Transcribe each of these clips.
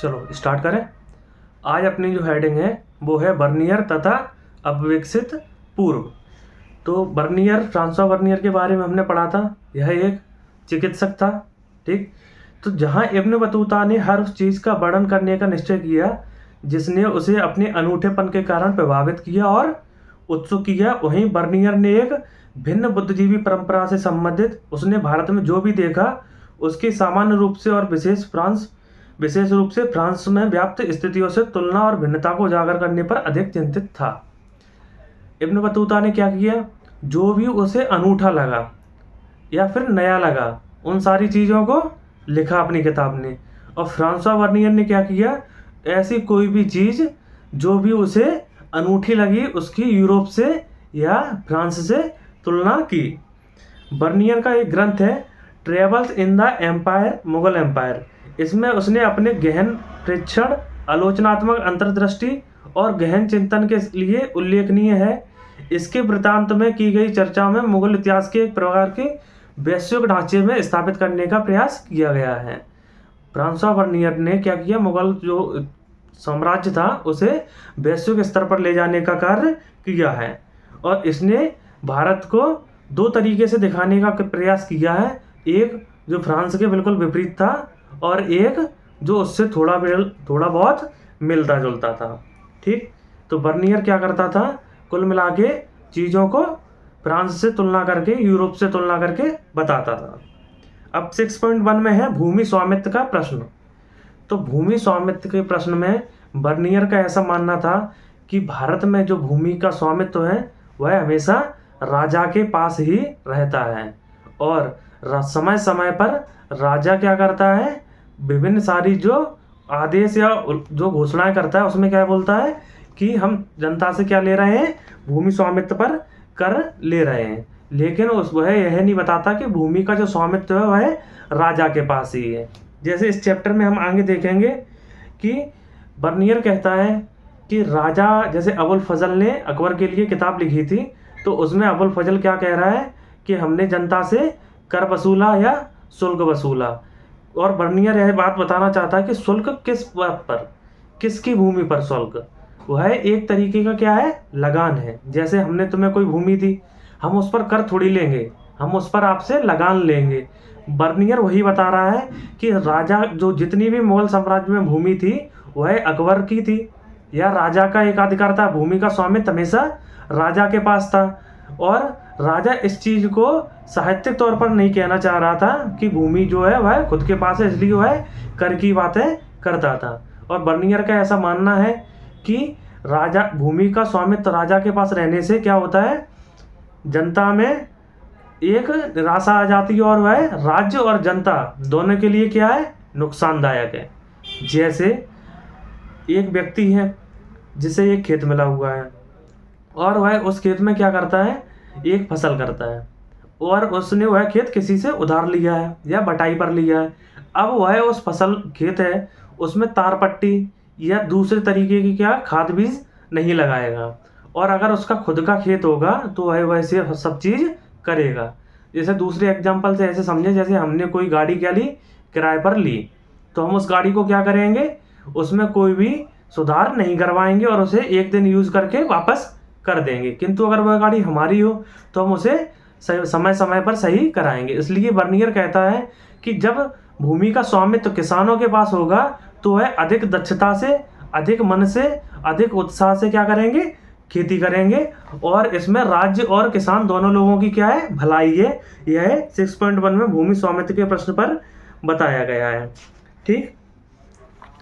चलो स्टार्ट करें। आज अपनी जो हेडिंग है वो है बर्नियर तथा अविकसित पूर्व। तो बर्नियर, फ्रांसवा बर्नियर के बारे में हमने पढ़ा था। यह एक चिकित्सक था, ठीक। तो जहाँ इब्न बतूता ने हर उस चीज़ का वर्णन करने का निश्चय किया जिसने उसे अपने अनूठेपन के कारण प्रभावित किया और उत्सुक किया, वहीं बर्नियर ने एक भिन्न बुद्धिजीवी परंपरा से संबंधित उसने भारत में जो भी देखा उसकी सामान्य रूप से और विशेष रूप से फ्रांस में व्याप्त स्थितियों से तुलना और भिन्नता को उजागर करने पर अधिक चिंतित था। इब्न बतूता ने क्या किया, जो भी उसे अनूठा लगा या फिर नया लगा उन सारी चीज़ों को लिखा अपनी किताब ने। और फ्रांसवा बर्नियर ने क्या किया, ऐसी कोई भी चीज़ जो भी उसे अनूठी लगी उसकी यूरोप से या फ्रांस से तुलना की। बर्नियर का एक ग्रंथ है Travels in the Empire, Mughal Empire. इसमें उसने अपने गहन प्रेक्षण, आलोचनात्मक अंतर्दृष्टि और गहन चिंतन के लिए उल्लेखनीय है। इसके वृत्तांत में की गई चर्चा में मुगल इतिहास के एक प्रकार के वैश्विक ढांचे में स्थापित करने का प्रयास किया गया है। फ्रांसवा बर्नियर ने क्या किया, मुगल जो साम्राज्य था उसे वैश्विक स्तर पर ले जाने का कार्य किया है। और इसने भारत को दो तरीके से दिखाने का प्रयास किया है, एक जो फ्रांस के बिल्कुल विपरीत था और एक जो उससे थोड़ा बहुत मिलता जुलता था, ठीक। तो बर्नियर क्या करता था, कुल मिला के चीज़ों को फ्रांस से तुलना करके, यूरोप से तुलना करके बताता था। अब 6.1 में है भूमि स्वामित्व का प्रश्न। तो भूमि स्वामित्व के प्रश्न में बर्नियर का ऐसा मानना था कि भारत में जो भूमि का स्वामित्व है वह हमेशा राजा के पास ही रहता है और समय समय पर राजा क्या करता है, विभिन्न सारी जो आदेश या जो घोषणाएं करता है उसमें क्या बोलता है कि हम जनता से क्या ले रहे हैं, भूमि स्वामित्व पर कर ले रहे हैं। लेकिन वह यह नहीं बताता कि भूमि का जो स्वामित्व है वह राजा के पास ही है। जैसे इस चैप्टर में हम आगे देखेंगे कि बर्नियर कहता है कि राजा, जैसे अबुल फजल ने अकबर के लिए किताब लिखी थी तो उसमें अबुल फजल क्या कह रहा है कि हमने जनता से कर वसूला या शुल्क वसूला। और बर्नियर यह बात बताना चाहता है कि शुल्क किस बात पर, किसकी भूमि पर शुल्क, वह एक तरीके का क्या है, लगान है। जैसे हमने तुम्हें कोई भूमि दी, हम उस पर कर थोड़ी लेंगे, हम उस पर आपसे लगान लेंगे। बर्नियर वही बता रहा है कि राजा, जो जितनी भी मुगल साम्राज्य में भूमि थी वह अकबर की थी या राजा का एकाधिकार था, भूमि का स्वामित्व हमेशा राजा के पास था। और राजा इस चीज़ को साहित्यिक तौर पर नहीं कहना चाह रहा था कि भूमि जो है वह खुद के पास है इसलिए वह कर की बातें करता था। और बर्नियर का ऐसा मानना है कि राजा, भूमि का स्वामित्व राजा के पास रहने से क्या होता है, जनता में एक निराशा आ जाती है और वह राज्य और जनता दोनों के लिए क्या है, नुकसानदायक है। जैसे एक व्यक्ति है जिसे एक खेत मिला हुआ है और वह उस खेत में क्या करता है, एक फसल करता है और उसने वह खेत किसी से उधार लिया है या बटाई पर लिया है। अब वह उस फसल खेत है उसमें तार पट्टी या दूसरे तरीके की क्या खाद बीज नहीं लगाएगा। और अगर उसका खुद का खेत होगा तो वह वैसे सब चीज़ करेगा। जैसे दूसरे एग्जाम्पल से ऐसे समझे, जैसे हमने कोई गाड़ी क्या ली, किराए पर ली, तो हम उस गाड़ी को क्या करेंगे, उसमें कोई भी सुधार नहीं करवाएंगे और उसे एक दिन यूज़ करके वापस कर देंगे। किंतु अगर वह गाड़ी हमारी हो तो हम उसे समय समय पर सही कराएंगे। इसलिए बर्नियर कहता है कि जब भूमि का स्वामित्व किसानों के पास होगा तो वह अधिक दक्षता से, अधिक मन से, अधिक उत्साह से क्या करेंगे, खेती करेंगे। और इसमें राज्य और किसान दोनों लोगों की क्या है, भलाई है। यह 6.1 में भूमि स्वामित्व के प्रश्न पर बताया गया है, ठीक,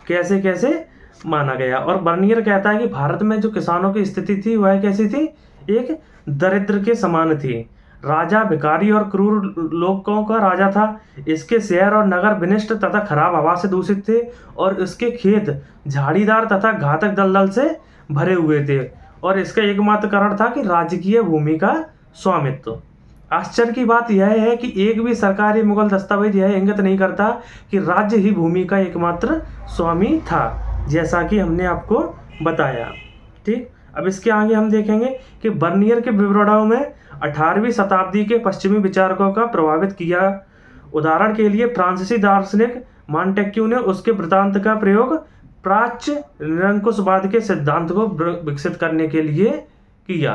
कैसे कैसे माना गया। और बर्नियर कहता है कि भारत में जो किसानों की स्थिति थी वह कैसी थी, एक दरिद्र के समान थी। राजा भिखारी और क्रूर लोगों का राजा था। इसके शहर और नगर विनिष्ट तथा खराब हवा से दूषित थे और इसके खेत झाड़ीदार तथा घातक दलदल से भरे हुए थे। और इसका एकमात्र कारण था कि राजकीय भूमि का स्वामित्व। आश्चर्य की बात यह है कि एक भी सरकारी मुगल दस्तावेज यह इंगित नहीं करता कि राज्य ही भूमि का एकमात्र स्वामी था, जैसा कि हमने आपको बताया, ठीक। अब इसके आगे हम देखेंगे कि बर्नियर के विवरणों में 18वीं शताब्दी के पश्चिमी विचारकों का प्रभावित किया। उदाहरण के लिए फ्रांसीसी दार्शनिक मॉन्टेक्यू ने उसके वृत्तांत का प्रयोग प्राच्य निरंकुशवाद के सिद्धांत को विकसित करने के लिए किया।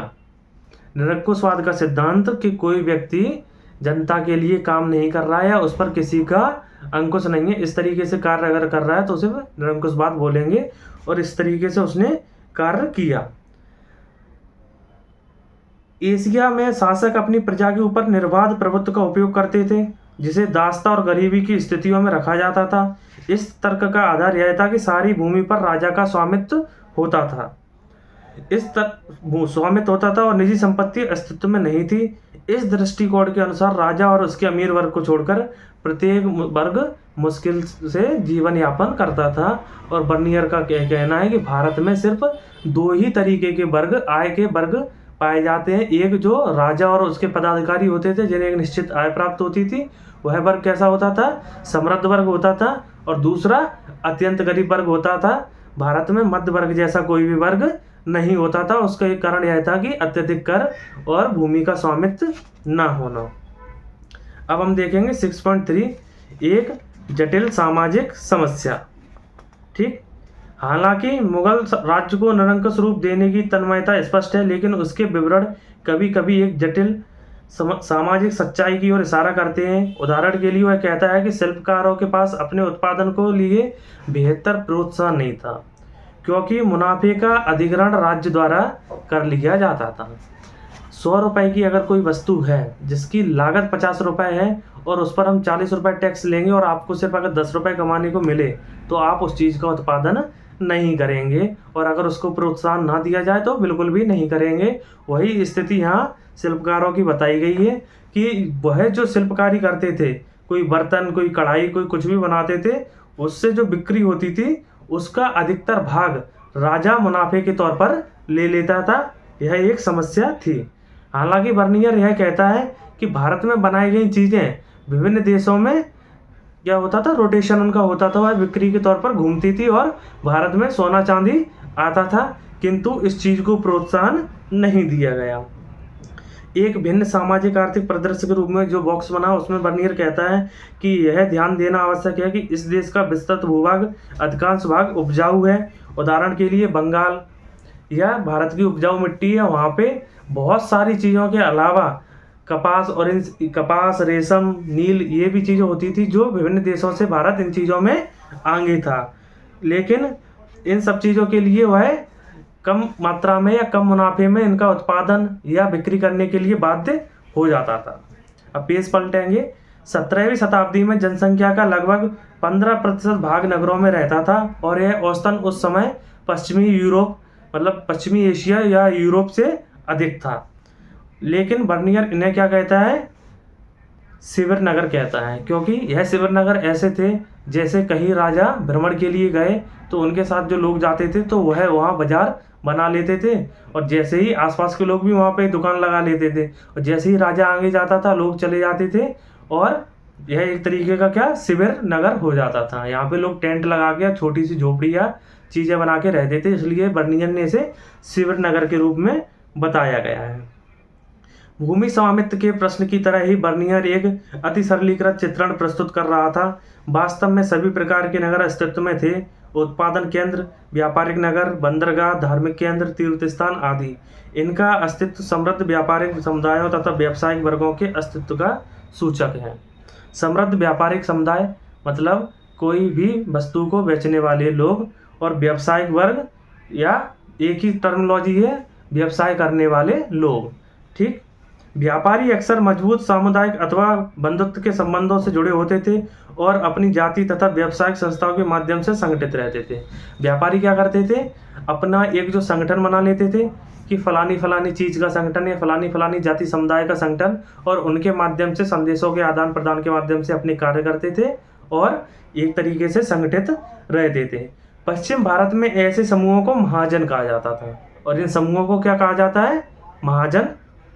निरंकुशवाद का सिद्धांत कि कोई व्यक्ति जनता के लिए काम नहीं कर रहा है या उस पर किसी का अंकुश नहीं है, इस तरीके से कार्य अगर कर रहा है तो उसे निरंकुशवाद बोलेंगे, और इस तरीके से उसने कार्य किया। एशिया में शासक अपनी प्रजा के ऊपर निर्बाध प्रभुत्व का उपयोग करते थे, जिसे दासता और गरीबी की स्थितियों में रखा जाता था। इस तर्क का आधार यह था कि सारी भूमि पर राजा का स्वामित्व होता था। स्वामित्व होता था और निजी संपत्ति अस्तित्व में नहीं थी। इस दृष्टिकोण के अनुसार राजा और उसके अमीर वर्ग को छोड़कर प्रत्येक वर्ग मुश्किल से जीवन यापन करता था। और बर्नियर का कहना है कि भारत में सिर्फ 2 ही तरीके के वर्ग, आय के वर्ग पाए जाते हैं। एक जो राजा और उसके पदाधिकारी होते थे, जिन्हें एक निश्चित आय प्राप्त होती थी, वह वर्ग कैसा होता था? समृद्ध वर्ग होता था। और दूसरा अत्यंत गरीब वर्ग होता था। भारत में मध्य वर्ग जैसा कोई भी वर्ग नहीं होता था। उसका एक कारण यह था कि अत्यधिक कर और भूमि का स्वामित्व न होना। अब हम देखेंगे 6.3, एक जटिल सामाजिक समस्या। ठीक, हालांकि मुगल राज्य को निरंकुश रूप देने की तन्मयता स्पष्ट है, लेकिन उसके विवरण कभी कभी एक जटिल सामाजिक सच्चाई की ओर इशारा करते हैं। उदाहरण के लिए वह कहता है कि शिल्पकारों के पास अपने उत्पादन को लिए बेहतर प्रोत्साहन नहीं था, क्योंकि मुनाफे का अधिग्रहण राज्य द्वारा कर लिया जाता था। 100 रुपये की अगर कोई वस्तु है जिसकी लागत 50 रुपये है और उस पर हम 40 रुपये टैक्स लेंगे और आपको सिर्फ अगर 10 रुपये कमाने को मिले, तो आप उस चीज़ का उत्पादन नहीं करेंगे, और अगर उसको प्रोत्साहन ना दिया जाए तो बिल्कुल भी नहीं करेंगे। वही स्थिति यहाँ शिल्पकारों की बताई गई है कि वह जो शिल्पकारी करते थे, कोई बर्तन, कोई कढ़ाई, कोई कुछ भी बनाते थे, उससे जो बिक्री होती थी उसका अधिकतर भाग राजा मुनाफे के तौर पर ले लेता था। यह एक समस्या थी। हालांकि बर्नियर यह कहता है कि भारत में बनाई गई चीज़ें विभिन्न देशों में क्या होता था, रोटेशन उनका होता था, वह बिक्री के तौर पर घूमती थी और भारत में सोना चांदी आता था, किंतु इस चीज़ को प्रोत्साहन नहीं दिया गया। एक भिन्न सामाजिक आर्थिक परिदृश्य के रूप में जो बॉक्स बना, उसमें बर्नियर कहता है कि यह ध्यान देना आवश्यक है कि इस देश का विस्तृत भूभाग, अधिकांश भाग उपजाऊ है। उदाहरण के लिए बंगाल या भारत की उपजाऊ मिट्टी है, वहाँ पे बहुत सारी चीज़ों के अलावा कपास, रेशम, नील, ये भी चीज़ें होती थी जो विभिन्न देशों से भारत इन चीज़ों में आगे था, लेकिन इन सब चीज़ों के लिए वह कम मात्रा में या कम मुनाफे में इनका उत्पादन या बिक्री करने के लिए बाध्य हो जाता था। अब पेज पलटेंगे। 17वीं शताब्दी में जनसंख्या का लगभग 15% भाग नगरों में रहता था, और यह औसतन उस समय पश्चिमी यूरोप, मतलब पश्चिमी एशिया या यूरोप से अधिक था। लेकिन बर्नियर इन्हें क्या कहता है? शिविर नगर कहता है, क्योंकि यह शिविर नगर ऐसे थे जैसे कहीं राजा भ्रमण के लिए गए तो उनके साथ जो लोग जाते थे तो वह वहाँ बाजार बना लेते थे, और जैसे ही आसपास के लोग भी वहाँ पे दुकान लगा लेते थे, और जैसे ही राजा आगे जाता था लोग चले जाते थे, और यह एक तरीके का क्या शिविर नगर हो जाता था। यहाँ पे लोग टेंट लगा के छोटी सी झोपड़ी या चीज़ें बना के रहते थे, इसलिए बर्नियर ने इसे शिविर नगर के रूप में बताया गया है। भूमि स्वामित्व के प्रश्न की तरह ही बर्नियर एक अति सरलीकृत चित्रण प्रस्तुत कर रहा था। वास्तव में सभी प्रकार के नगर अस्तित्व में थे: उत्पादन केंद्र, व्यापारिक नगर, बंदरगाह, धार्मिक केंद्र, तीर्थ स्थान आदि। इनका अस्तित्व समृद्ध व्यापारिक समुदायों तथा व्यावसायिक वर्गों के अस्तित्व का सूचक है। समृद्ध व्यापारिक समुदाय मतलब कोई भी वस्तु को बेचने वाले लोग, और व्यावसायिक वर्ग या एक ही टर्मिनोलॉजी है, व्यवसाय करने वाले लोग। ठीक, व्यापारी अक्सर मजबूत सामुदायिक अथवा बंधुत्व के संबंधों से जुड़े होते थे और अपनी जाति तथा व्यावसायिक संस्थाओं के माध्यम से संगठित रहते थे। व्यापारी क्या करते थे? अपना एक जो संगठन बना लेते थे कि फलानी फलानी चीज़ का संगठन है, फलानी फलानी जाति समुदाय का संगठन, और उनके माध्यम से संदेशों के आदान प्रदान के माध्यम से अपने कार्य करते थे और एक तरीके से संगठित रहते थे। पश्चिम भारत में ऐसे समूहों को महाजन कहा जाता था, और इन समूहों को क्या कहा जाता है? महाजन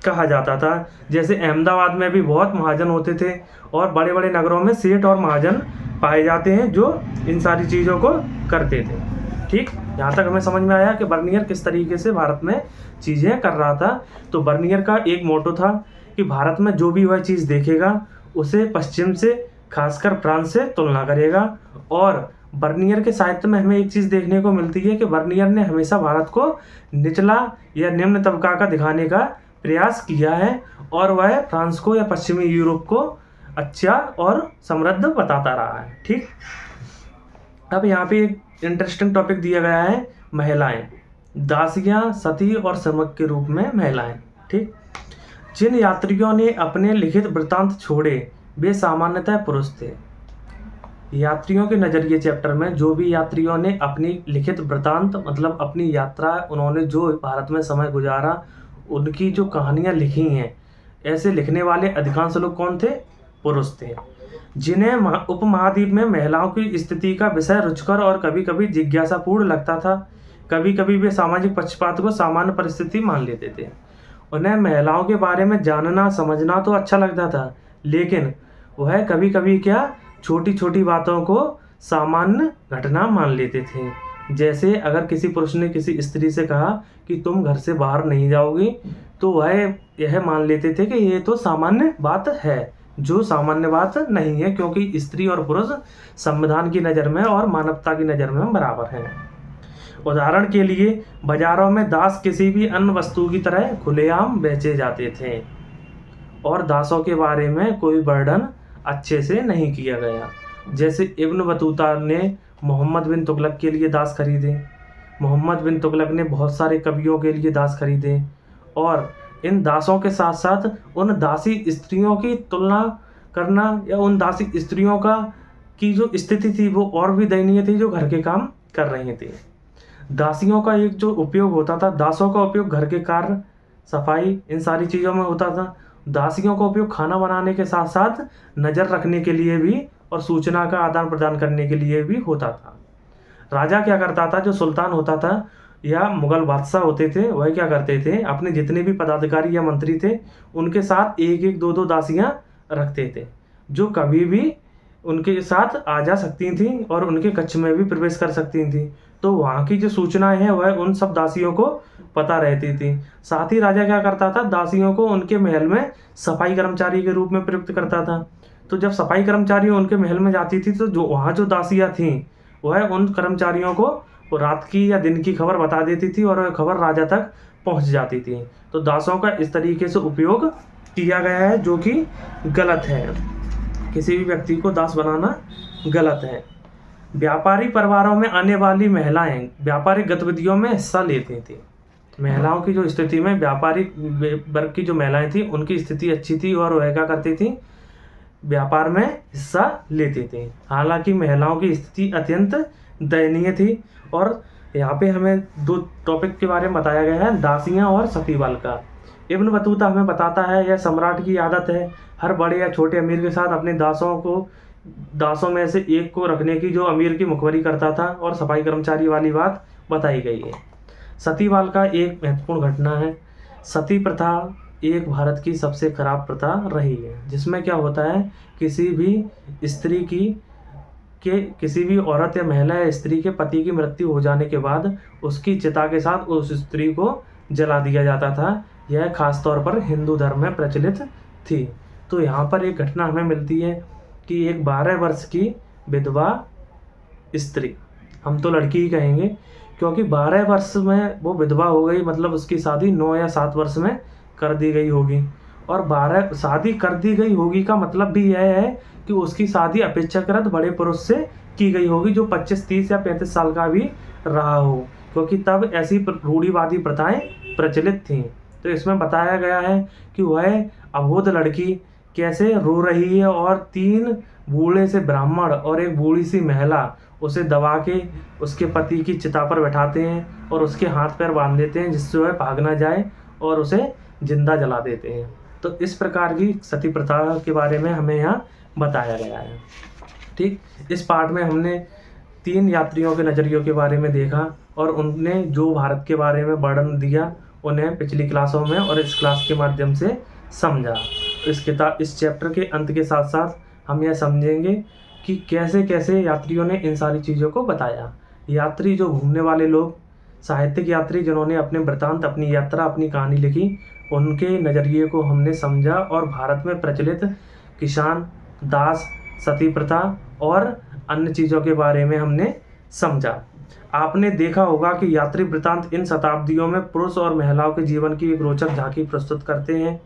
कहा जाता था। जैसे अहमदाबाद में भी बहुत महाजन होते थे, और बड़े बड़े नगरों में सेठ और महाजन पाए जाते हैं जो इन सारी चीज़ों को करते थे। ठीक, यहाँ तक हमें समझ में आया कि बर्नियर किस तरीके से भारत में चीज़ें कर रहा था। तो बर्नियर का एक मोटो था कि भारत में जो भी वह चीज़ देखेगा उसे पश्चिम से खासकर फ्रांस से तुलना करेगा। और बर्नियर के साहित्य में हमें एक चीज़ देखने को मिलती है कि बर्नियर ने हमेशा भारत को निचला या निम्न तबका का दिखाने का प्रयास किया है, और वह फ्रांस को या पश्चिमी यूरोप को अच्छा और समृद्ध बताता रहा है। ठीक, अब यहाँ पे एक इंटरेस्टिंग टॉपिक दिया गया है, महिलाएं, दासियां, सती और श्रमिक के रूप में महिलाएं। ठीक, जिन यात्रियों ने अपने लिखित वृत्तांत छोड़े वे सामान्यतः पुरुष थे। यात्रियों के नजरिए चैप्टर में जो भी यात्रियों ने अपनी लिखित वृत्तांत मतलब अपनी यात्रा, उन्होंने जो भारत में समय गुजारा, उनकी जो कहानियां लिखी हैं, ऐसे लिखने वाले अधिकांश लोग कौन थे? पुरुष थे, जिन्हें उपमहाद्वीप में महिलाओं की स्थिति का विषय रुचिकर और कभी कभी जिज्ञासापूर्ण लगता था। कभी कभी वे सामाजिक पक्षपात को सामान्य परिस्थिति मान लेते थे। उन्हें महिलाओं के बारे में जानना समझना तो अच्छा लगता था, लेकिन वह कभी कभी क्या छोटी छोटी बातों को सामान्य घटना मान लेते थे। जैसे अगर किसी पुरुष ने किसी स्त्री से कहा कि तुम घर से बाहर नहीं जाओगी, तो वह यह मान लेते थे कि ये तो सामान्य बात है, जो सामान्य बात नहीं है, क्योंकि स्त्री और पुरुष संविधान की नज़र में और मानवता की नज़र में बराबर हैं। उदाहरण के लिए बाजारों में दास किसी भी अन्य वस्तु की तरह खुलेआम बेचे जाते थे और दासों के बारे में कोई वर्णन अच्छे से नहीं किया गया। जैसे इब्न बतूता ने मोहम्मद बिन तुगलक के लिए दास खरीदे, मोहम्मद बिन तुगलक ने बहुत सारे कवियों के लिए दास खरीदे, और इन दासों के साथ साथ उन दासी स्त्रियों की तुलना करना या उन दासी स्त्रियों का की जो स्थिति थी वो और भी दयनीय थी, जो घर के काम कर रही थी। दासियों का एक जो उपयोग होता था, दासों का उपयोग घर के कार्य, सफाई, इन सारी चीज़ों में होता था। दासियों का उपयोग खाना बनाने के साथ साथ नज़र रखने के लिए भी और सूचना का आदान प्रदान करने के लिए भी होता था। राजा क्या करता था, जो सुल्तान होता था या मुगल बादशाह होते थे, वह क्या करते थे, अपने जितने भी पदाधिकारी या मंत्री थे उनके साथ एक एक दो दो दासियां रखते थे, जो कभी भी उनके साथ आ जा सकती थी और उनके कक्ष में भी प्रवेश कर सकती थी। तो वहाँ की जो सूचनाएं हैं वह उन सब दासियों को पता रहती थी। साथ ही राजा क्या करता था, दासियों को उनके महल में सफाई कर्मचारी के रूप में प्रयुक्त करता था। तो जब सफाई कर्मचारी उनके महल में जाती थी, तो जो वहाँ जो दासियाँ थीं वह उन कर्मचारियों को रात की या दिन की खबर बता देती थी और वह खबर राजा तक पहुँच जाती थी। तो दासों का इस तरीके से उपयोग किया गया है, जो कि गलत है। किसी भी व्यक्ति को दास बनाना गलत है। व्यापारी परिवारों में आने वाली महिलाएं व्यापारिक गतिविधियों में हिस्सा लेती थी। महिलाओं की जो स्थिति में व्यापारिक वर्ग की जो महिलाएं थी उनकी स्थिति अच्छी थी और वह क्या करती थी, व्यापार में हिस्सा लेती थी। हालांकि महिलाओं की स्थिति अत्यंत दयनीय थी। और यहाँ पे हमें दो टॉपिक के बारे में बताया गया है, दासियाँ और सती बालिका। इब्न बतूता हमें बताता है यह सम्राट की आदत है हर बड़े या छोटे अमीर के साथ अपने दासों में से एक को रखने की, जो अमीर की मुखबरी करता था, और सफाई कर्मचारी वाली बात बताई गई है। सती बालिका एक महत्वपूर्ण घटना है। सती प्रथा एक भारत की सबसे खराब प्रथा रही है, जिसमें क्या होता है, किसी भी औरत या महिला या स्त्री के पति की मृत्यु हो जाने के बाद उसकी चिता के साथ उस स्त्री को जला दिया जाता था। यह खासतौर पर हिंदू धर्म में प्रचलित थी। तो यहाँ पर एक घटना हमें मिलती है कि एक 12 वर्ष की विधवा स्त्री, हम तो लड़की ही कहेंगे क्योंकि 12 वर्ष में वो विधवा हो गई, मतलब उसकी शादी 9 या 7 वर्ष में कर दी गई होगी। और 12 शादी कर दी गई होगी का मतलब भी यह है कि उसकी शादी अपेक्षाकृत बड़े पुरुष से की गई होगी, जो 25, 30 या 35 साल का भी रहा हो, क्योंकि तब ऐसी रूढ़िवादी प्रथाएं प्रचलित थीं। तो इसमें बताया गया है कि वह अबोध लड़की कैसे रो रही है और 3 बूढ़े से ब्राह्मण और एक बूढ़ी सी महिला उसे दबा के उसके पति की चिता पर बैठाते हैं और उसके हाथ पैर बांध देते हैं, जिससे वह भाग ना जाए, और उसे जिंदा जला देते हैं। तो इस प्रकार की सती प्रथा के बारे में हमें यहाँ बताया गया है। ठीक, इस पार्ट में हमने 3 यात्रियों के नज़रियों के बारे में देखा और उनने जो भारत के बारे में वर्णन दिया उन्हें पिछली क्लासों में और इस क्लास के माध्यम से समझा। तो इस चैप्टर के अंत के साथ साथ हम यह समझेंगे कि कैसे कैसे यात्रियों ने इन सारी चीज़ों को बताया। यात्री जो घूमने वाले लोग, साहित्यिक यात्री जिन्होंने अपने वृत्तांत, अपनी यात्रा, अपनी कहानी लिखी, उनके नज़रिए को हमने समझा और भारत में प्रचलित किसान, दास, सती प्रथा और अन्य चीज़ों के बारे में हमने समझा। आपने देखा होगा कि यात्री वृत्तांत इन शताब्दियों में पुरुष और महिलाओं के जीवन की एक रोचक झांकी प्रस्तुत करते हैं।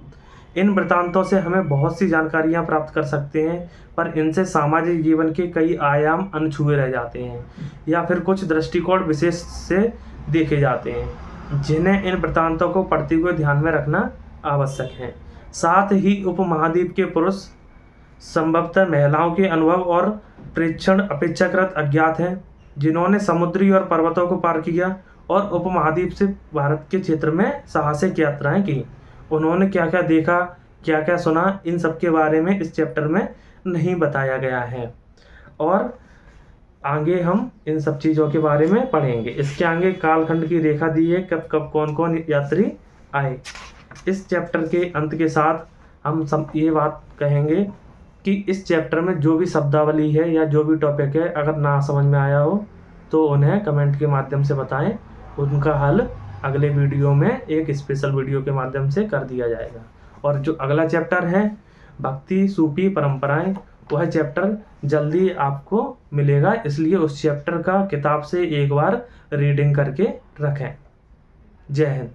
इन वृत्तांतों से हमें बहुत सी जानकारियां प्राप्त कर सकते हैं, पर इनसे सामाजिक जीवन के कई आयाम अनछुए रह जाते हैं या फिर कुछ दृष्टिकोण विशेष से देखे जाते हैं, जिन्हें इन वृत्तांतों को पढ़ते हुए ध्यान में रखना आवश्यक है। साथ ही उपमहाद्वीप के पुरुष संभवतः महिलाओं के अनुभव और प्रेक्षण अपेक्षाकृत अज्ञात हैं, जिन्होंने समुद्री और पर्वतों को पार किया और उपमहाद्वीप से भारत के क्षेत्र में साहसिक यात्राएं की। उन्होंने क्या क्या देखा, क्या क्या सुना, इन सब के बारे में इस चैप्टर में नहीं बताया गया है और आगे हम इन सब चीज़ों के बारे में पढ़ेंगे। इसके आगे कालखंड की रेखा दी है, कब कब कौन कौन यात्री आए। इस चैप्टर के अंत के साथ हम सब ये बात कहेंगे कि इस चैप्टर में जो भी शब्दावली है या जो भी टॉपिक है, अगर ना समझ में आया हो तो उन्हें कमेंट के माध्यम से बताएं। उनका हल अगले वीडियो में एक स्पेशल वीडियो के माध्यम से कर दिया जाएगा। और जो अगला चैप्टर है भक्ति सूफी परंपराएं, वह चैप्टर जल्दी आपको मिलेगा, इसलिए उस चैप्टर का किताब से एक बार रीडिंग करके रखें। जय हिंद।